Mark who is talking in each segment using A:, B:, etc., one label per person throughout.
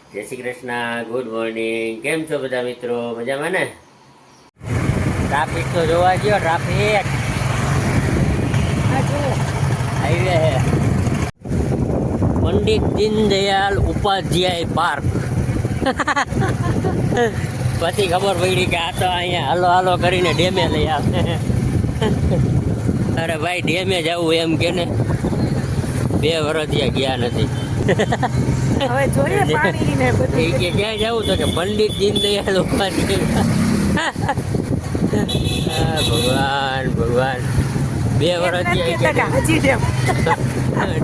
A: જય Shri Krishna, good morning. કેમ છો બધા મિત્રો? મજામાં ને? ટ્રાફિક તો જોવા ગયો. ટ્રાફિક હાઈવે હે પંડિત દીનદયાળ ઉપાધ્યાય પાર્ક. પછી ખબર પડી કે આ તો અહીંયા હાલો હાલો કરીને ડેમે લઈ આવે. અરે ભાઈ, ડેમે જવું એમ કે ને 2 વર્ષ ત્યાં ગયા નથી.
B: હવે જોઈએ પાણી ને બધું.
A: એ કે ક્યાં જવું તો કે પંડિત દીનદયાળ ઉપાધ્યાય. ભગવાન ભગવાન, 2 વર્ષ
B: હજી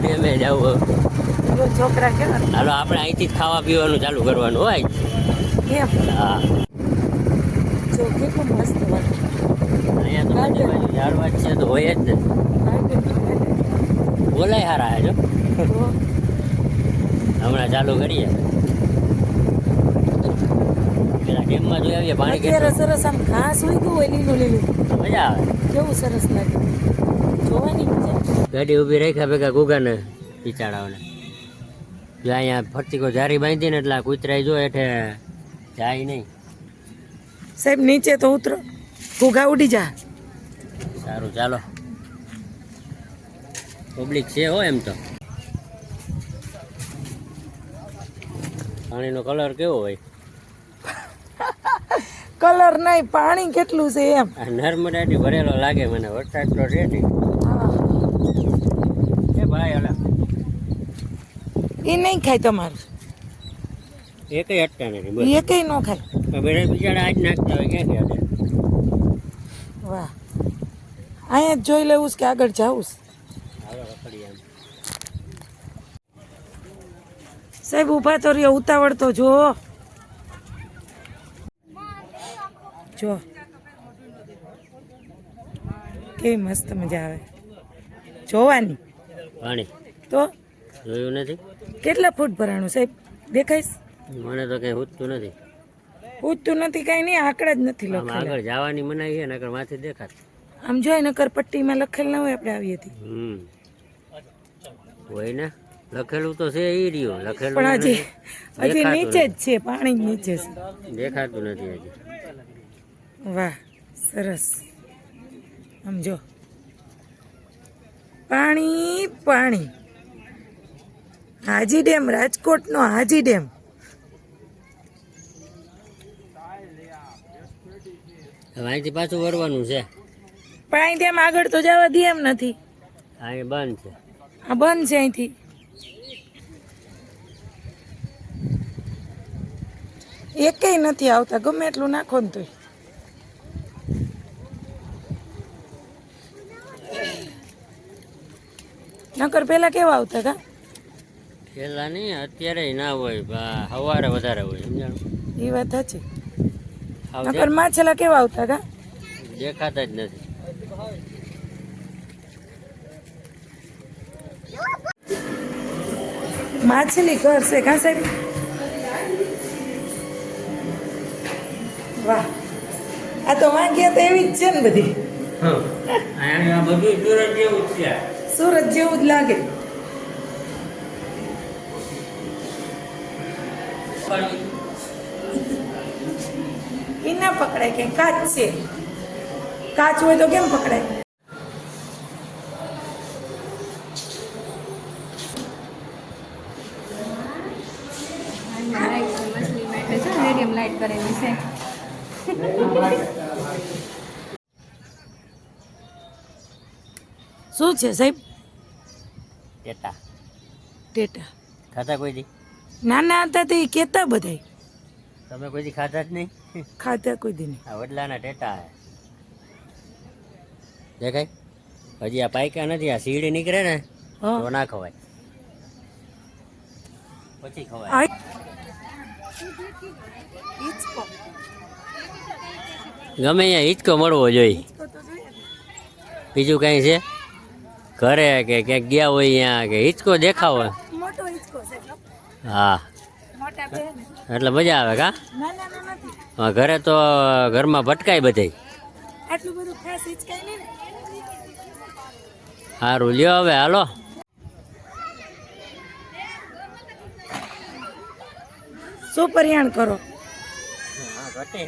A: ડેમે જવું.
B: છોકરા કેવા
A: હાલો આપણે અહીંથી જ ખાવા પીવાનું ચાલુ કરવાનું હોય.
B: કેમ
A: હા,
B: જો કેટલું મસ્ત વાત.
A: અહીંયા તો બધી બાજુ ઝાડવા જ છે તો હોય જ ને. બોલાય હારા જો. હમણાં ચાલુ કરીએ. પેલા ડેમમાં જોઈ આવીએ પાણી
B: અત્યારે સરસ આમ ઘાસ ઉગ્યું હોય લીલું લીલું,
A: મજા આવે.
B: કેવું સરસ લાગે જોવાની મજા.
A: ગાડી ઊભી રાખ્યા ભેગા ગુગાને બિચારાઓને. જો અહીંયા ફરતી કોઈ જારી બાંધી ને એટલે કૂતરાય જો હેઠે જાય નહીં.
B: સાહેબ નીચે તો ઉતરો, ઘૂઘા ઉડી જા.
A: સારું ચાલો. પબ્લિક છે હો એમ તો. પાણીનો કલર કેવો હોય?
B: કલર નહીં, પાણી કેટલું છે એમ.
A: આ નર્મદાથી ભરેલો લાગે મને. વરસાદ તો છે નહીં. એ ભાઈ ઓલા
B: એ નહીં ખાય તમારું,
A: એકય હટતા નથી. બસ
B: એ કઈ ન ખાય.
A: બધા બિચારા આજ નાખતા હોય ક્યાંથી હટે?
B: વાહ, અહીંયા જ જોઈ લેવું છે કે આગળ જાવું છે.
A: હાલો રખડીએ આમ.
B: સાહેબ ઊભા તો રહ્યો, ઉતાવળ તો જો. જો કેવી મસ્ત મજા આવે જોવાની.
A: પાણી
B: તો
A: જોયું નથી.
B: કેટલા ફૂટ ભરાણું સાહેબ દેખાઈશ?
A: મને તો કઈ ઉઠતું નથી.
B: પૂછતું નથી, કઈ નહીં, આંકડા જ નથી
A: આમ
B: લખેલા.
A: આગળ જવાની મનાઈ છે, નકર માથે દેખાત.
B: આમ જોઈ નકર પટ્ટીમાં લખેલ ના હોય આપણે આવીએ હતી.
A: હોય ને, લખેલું તો છે એ રહ્યું. લખેલું
B: પણ હજી
A: દેખાતું
B: નીચે જ છે, પાણી નીચે છે.
A: દેખાતું નથી હજી.
B: વાહ સરસ. આમ જો પાણી પાણી. હાજી ડેમ, રાજકોટનો હાજી ડેમ.
A: હવે અહીંથી પાછું વળવાનું છે.
B: પણ અહીંથી આમ આગળ તો જવા દે એમ નથી.
A: અહીં બંધ છે.
B: આ બંધ છે અહીંથી. એકેય નથી આવતા, ગમે એટલું નાખો ને તોય. નકર પેલા કેવા આવતા કા?
A: પેલા નહીં, અત્યારે ના હોય. સવારે વધારે હોય, સમજાણું?
B: એ વાત સાચી.
A: હાવ
B: નકર માછલા કેવા આવતા કા?
A: દેખાતા જ નથી.
B: માછલી ઘર છે કા સાહેબ? વાહ, આ તો વાંગ્યા તો એવી જ છે ને બધી.
A: અહીંયા બધું સુરત જેવું જ છે.
B: સુરત જેવું જ લાગે. એ ના પકડાય, કે કાચ છે. કાચ હોય તો કેમ પકડાય?
C: મીડિયમ લાઈટ કરેલી છે.
B: શું છે સાહેબ?
A: ટેટા
B: ટેટા.
A: ખાતા કોઈ દી?
B: નાના હતા તો એ કેતા બધાય.
A: તમે કોઈ દી ખાતા જ નહીં?
B: ખાતા કોઈ દી નહીં.
A: આ વડલાના ટેટા હે. દેખાય? હજી આ પાયકા નથી. આ સીડી નીકળે ને
B: હા.
A: તો ના ખવાય, પછી ખવાય. ગમે અહીંયા હિંચકો મળવો જોઈએ. બીજું કઈ છે ઘરે કે ક્યાંક ગયા હોય અહીંયા કે હિંચકો દેખાવ હોય?
B: મોટો હિંચકો છે.
A: હા,
B: મોટા બે ને.
A: એટલે મજા આવે કા?
B: નાના નથી.
A: હા, ઘરે તો ઘરમાં ભટકાય બધે.
B: આટલું બધું ખાસ હિંચકાય નહીં ને.
A: સારું લ્યો હવે હાલો.
B: શું પરિયાણ કરો?
A: હા ઘટે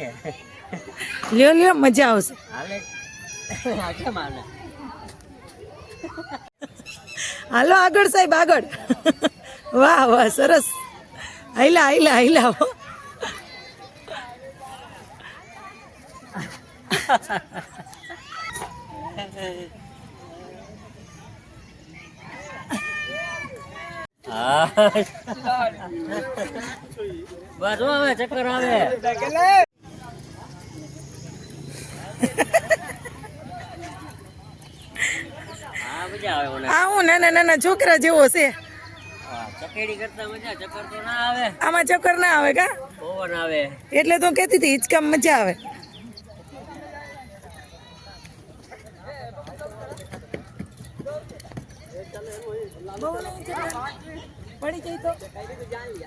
B: લ્યો લ્યો, મજા આવશે.
A: હાલે કેમ હાલે?
B: હાલો આગળ સાહેબ, આગળ. વાહ વાહ, સરસ. હાઈલા હાઈલા હાઈલા હો.
A: બસ હવે ચક્કર આવે. હા મજા આવે મને.
B: આ હું નાના નાના છોકરા જેવો છે.
A: ચકેડી કરતા મજા, ચક્કર તો ના આવે.
B: આમાં ચક્કર ના આવે કા?
A: પવન આવે.
B: એટલે તો કહેતી હતી હિંચકામ મજા આવે.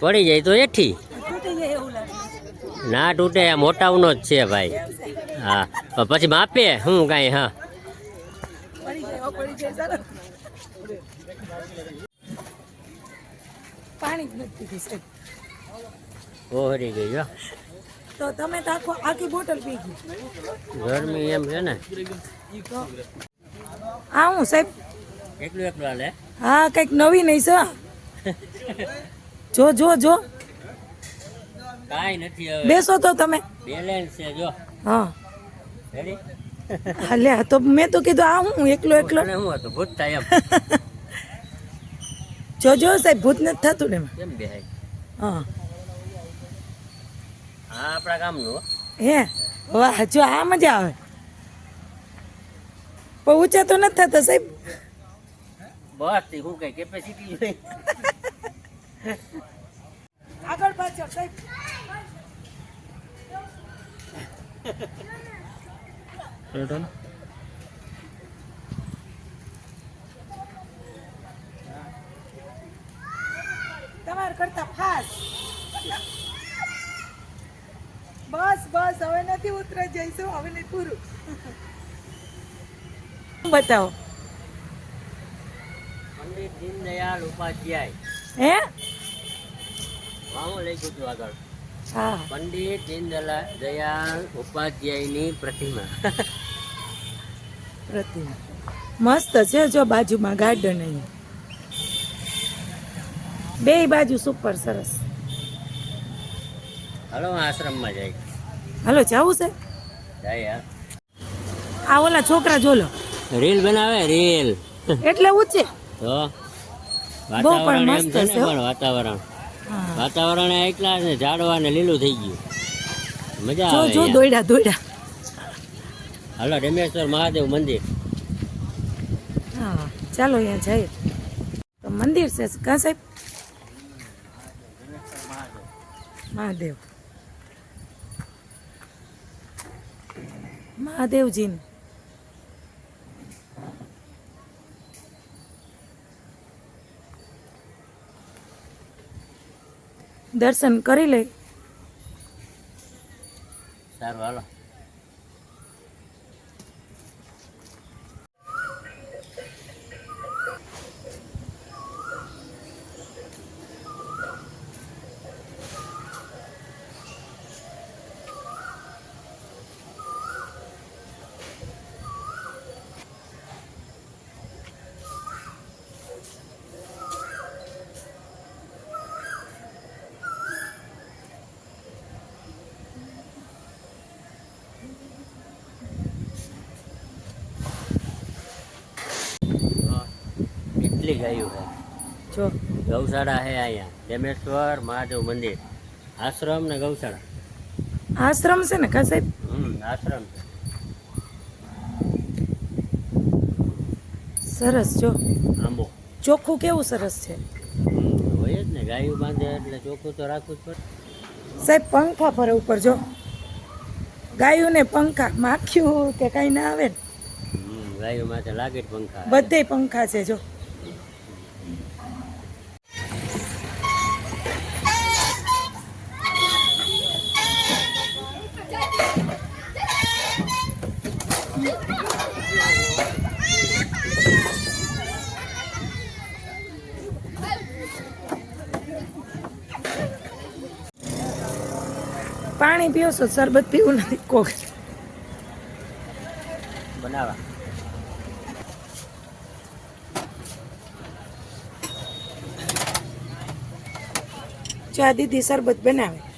A: પડી જાય તો એઠી ના તૂટે. આ મોટાઓનો જ છે ભાઈ. હા પછી માપે હું કાંઈ. હા
B: પાણી જ નથી પીધી સાહેબ.
A: ઓહરી ગઈ હો.
B: તો તમે તો આખી બોટલ પી ગઈ.
A: ગરમી એમ છે ને.
B: હા હું સાહેબ
A: એકલું એકલું હાલે.
B: હા કઈક નવી નહીં છે. જો જો જો
A: કાંઈ નથી હવે.
B: બેસો તો તમે.
A: બેલેન્સ છે જો.
B: હા
A: રેડી.
B: હાલે તો મેં તો કીધું આ હું એકલો એકલો.
A: અને હું હતું ભૂત થાય એમ.
B: જો જો સાહેબ ભૂત નથી થતું ને એમાં.
A: કેમ બેહાય?
B: હા
A: હા આપણા ગામનું હો.
B: હે વાહ, જો આ મજા આવે. પણ ઊંચા તો નથી થતા સાહેબ.
A: બસ થી હું કઈ કેપેસિટી જોઈ.
B: આગળ પાછળ સાહેબ. તમારે કરતા ફાસ્ટ. બસ બસ, હવે નથી ઉતરાઈ જઈશું, હવે નહીં પૂરું. બતાવો.
A: પંડિત દીનદયાળ ઉપાધ્યાય.
B: હે
A: હું લઈ ગયું છું આગળ.
B: હા
A: પંડિત દીનદયાળ ઉપાધ્યાયની પ્રતિમા.
B: પ્રતિમા મસ્ત છે. જો બાજુમાં ગાર્ડન અહીંયા. બે બાજુ સુપર સરસ.
A: હાલો આશ્રમમાં જાય.
B: હાલો જાવું છે.
A: જાય યાર.
B: આ ઓલા છોકરા જોલો
A: રીલ બનાવે રીલ.
B: એટલે ઊંચે.
A: તો
B: બહુ પણ
A: વાતાવરણ એમ
B: મસ્ત
A: છે ને.
B: છે હો.
A: પણ વાતાવરણ
B: હા.
A: વાતાવરણ એકલા ને ઝાડવા ને લીલું થઈ ગયું. મજા
B: જો
A: આવે
B: જો
A: અહીંયા.
B: દોડ્યા દોડ્યા.
A: હાલો ડેમેશ્વર મહાદેવ મંદિર.
B: હા ચાલો અહીંયા જઈએ. તો મંદિર છે કા સાહેબ? મહાદેવ મહાદેવજીનું. દર્શન કરી લઈ.
A: સારું હાલો. કેટલી ગાયું છે.
B: જો
A: ગૌશાળા છે અહીંયા. ડેમેશ્વર મહાદેવ મંદિર. આશ્રમ ને ગૌશાળા.
B: આશ્રમ છે ને કા સાહેબ?
A: આશ્રમ છે.
B: સરસ. જો
A: આંબો
B: ચોખ્ખું કેવું સરસ છે
A: હોય જ ને. ગાયું બાંધે એટલે ચોખ્ખું તો રાખવું જ પડે.
B: સાહેબ. પંખા ફરે ઉપર. જો ગાયું ને પંખા, માખ્યું કે કઈ ના આવે ને.
A: ગાયું માથે લાગે જ પંખા.
B: બધે પંખા છે. જો પાણી પીવો છો શરબત પીવું નથી કોક
A: બનાવા
B: ચા દીદી શરબત બનાવે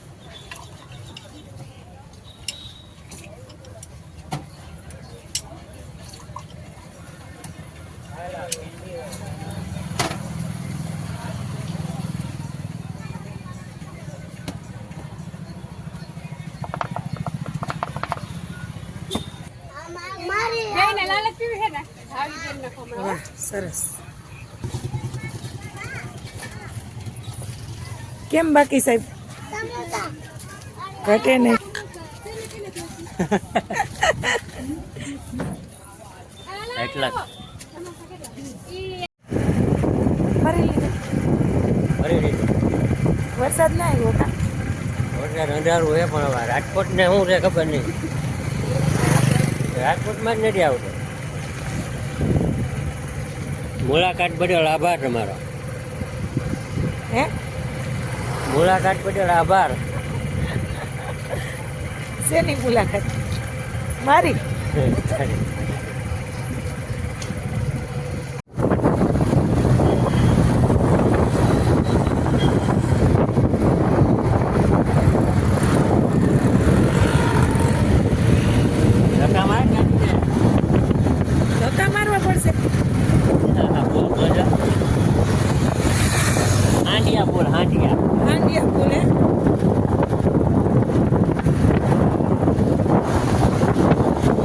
B: વાહ સરસ કેમ બાકી સાહેબ ઘટે નહીં
A: એટલા
B: ફરી લીધું
A: ફરી લીધું
B: વરસાદ ના આવ્યો કા
A: વરસાદ અંધારું હોય પણ હવે રાજકોટને શું છે ખબર નહીં રાજકોટમાં જ નથી આવતો મુલાકાત બદલ આભાર તમારો
B: હે
A: મુલાકાત બદલ આભાર
B: શેની મુલાકાત મારી ધક્કા મારવા પડશે
A: હાંડિયા બોલ હાંડિયા
B: હાંડિયા બોલે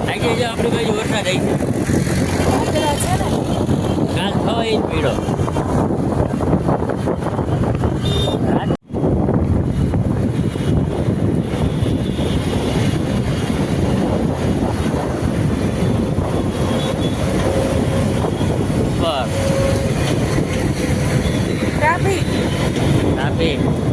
A: આજે જો આપણી બાજુ વરસાદ આવી છે
B: વાદળા છે ને
A: કાલ 6 ઇંચ પીડો
B: ટ્રાફિક
A: ટ્રાફિક